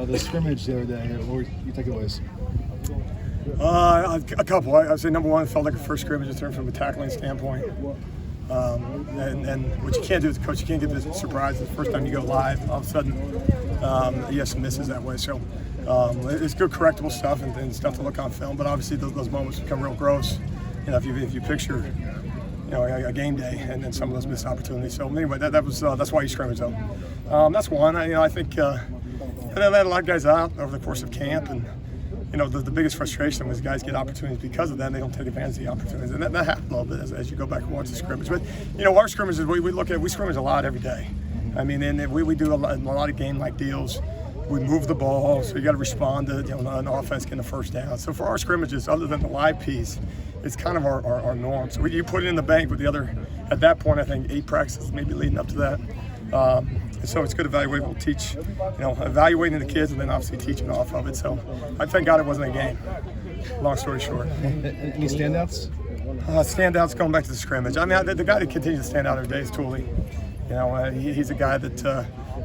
the scrimmage the other day. What were your takeaways? A couple. I'd say number one, it felt like a first scrimmage in terms from a tackling standpoint. And what you can't do as a coach, you can't get this surprise the first time you go live. All of a sudden, you have some misses that way. So it's good correctable stuff and stuff to look on film. But obviously, those moments become real gross. If you picture, a game day and then some of those missed opportunities. So anyway, that's why you scrimmage though. That's one. I think they let a lot of guys out over the course of camp, and the biggest frustration was guys get opportunities because of that. And they don't take advantage of the opportunities, and that happens a little bit as you go back and watch the scrimmage. But our scrimmages, we scrimmage a lot every day. I mean, and we do a lot of game-like deals. We move the ball, so you got to respond to an offense getting a first down. So for our scrimmages, other than the live piece, it's kind of our norm. So you put it in the bank with the other. At that point, I think 8 practices maybe leading up to that. And so it's good evaluating. We'll teach, evaluating the kids and then obviously teaching off of it. So I thank God it wasn't a game. Long story short. Any standouts? Standouts going back to the scrimmage. I mean, the guy that continues to stand out every day is Tooley. He's a guy that,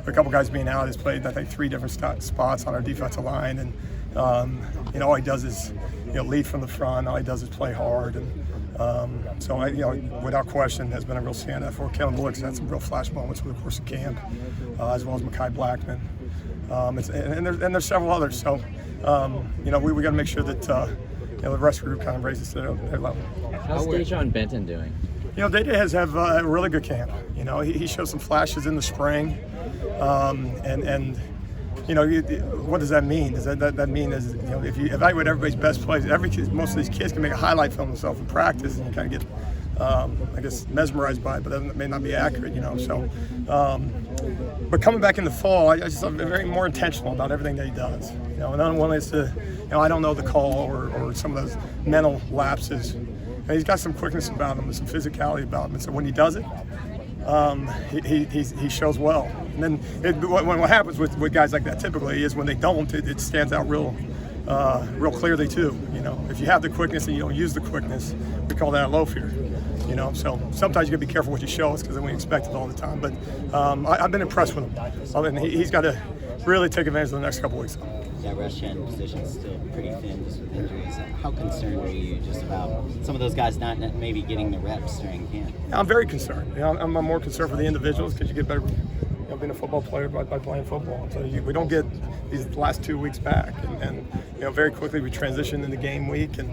a couple guys being out, has played, I think, 3 different spots on our defensive line. And, all he does is, lead from the front. All he does is play hard. And so, without question, has been a real standout for Kellen Lewis. Had some real flash moments over the course of camp, as well as Mekhi Blackman. And there's several others. So, we got to make sure that, the rest of the group kind of raises their level. How's Dejohn Benton doing? Dede has a really good camp. He showed some flashes in the spring, and what does that mean? Does that mean is if you evaluate everybody's best plays, most of these kids can make a highlight film themselves in practice, and you kind of get mesmerized by it, but that may not be accurate. So, but coming back in the fall, I'm very more intentional about everything that he does. And I don't want us to, I don't know the call or some of those mental lapses. And he's got some quickness about him and some physicality about him. And so when he does it, he shows well. And then what happens with guys like that typically is when they don't, it stands out real clearly too. If you have the quickness and you don't use the quickness, we call that a low fear. So sometimes you got to be careful what you show us because then we expect it all the time. But I've been impressed with him. I mean, he's got to really take advantage of the next couple of weeks. That rush end position is still pretty thin just with injuries. How concerned are you just about some of those guys not maybe getting the reps during camp? I'm very concerned. I'm more concerned for the individuals because you get better being a football player by playing football. So we don't get these last 2 weeks back. And very quickly we transition into game week, and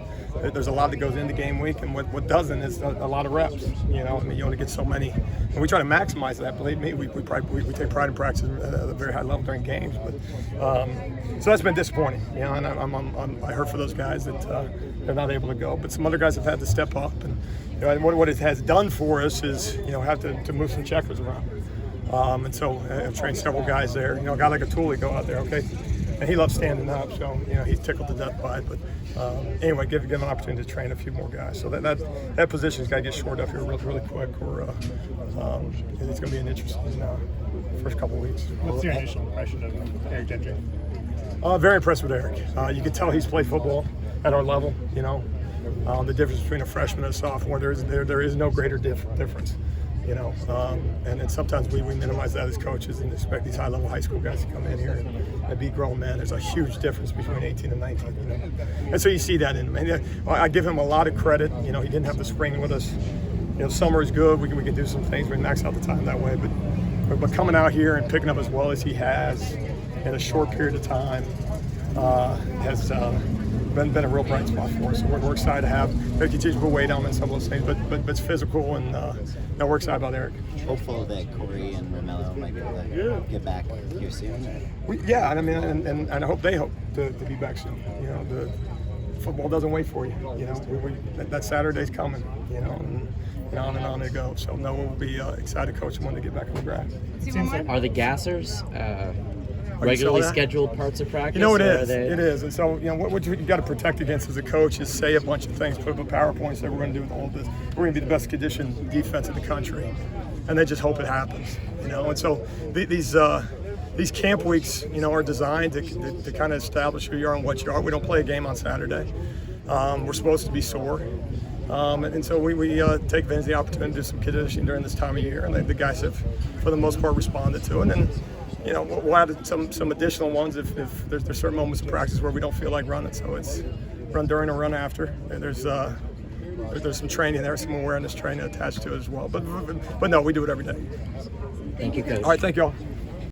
there's a lot that goes into game week, and what doesn't is a lot of reps. You only get so many. And we try to maximize that. Believe me, we take pride in practice at a very high level during games. But so that's been disappointing. And I hurt for those guys that they're not able to go. But some other guys have had to step up. And what it has done for us is have to move some checkers around. And so I've trained several guys there. A guy like a Tooley go out there, okay? And he loves standing up, so he's tickled to death by it. But anyway, give him an opportunity to train a few more guys. So that position's got to get shored up here really quick, or it's going to be an interesting first couple of weeks. What's your initial impression of Eric Gentry? Very impressed with Eric. You can tell he's played football at our level. The difference between a freshman and a sophomore, there is no greater difference. And sometimes we minimize that as coaches and expect these high-level high school guys to come in here and be grown men. There's a huge difference between 18 and 19, And so you see that in him. And I give him a lot of credit. He didn't have the spring with us. Summer is good. We can do some things. We max out the time that way. But coming out here and picking up as well as he has in a short period of time has been a real bright spot for us. So we're excited to have. They continue to put weight on him and some of those things, but it's physical, and we're excited about Eric. Hopeful that Corey and Romello might be able to get back here soon. And I hope they hope to be back soon. The football doesn't wait for you. That Saturday's coming. And on they go. So Noah will be excited to coach them when they get back on the grass. Are the gassers regularly scheduled parts of practice? It is. And so, what you got to protect against as a coach is say a bunch of things, put up a PowerPoint, say we're going to do with all this. We're going to be the best conditioned defense in the country, and then just hope it happens. And so these camp weeks, are designed to kind of establish who you are and what you are. We don't play a game on Saturday. We're supposed to be sore. And so we take advantage of the opportunity to do some conditioning during this time of year, and the guys have, for the most part, responded to it. And we'll add some additional ones if there's certain moments in practice where we don't feel like running. So it's run during or run after. And there's some training there, some awareness training attached to it as well. But no, we do it every day. Thank you, Coach. All right, thank you all.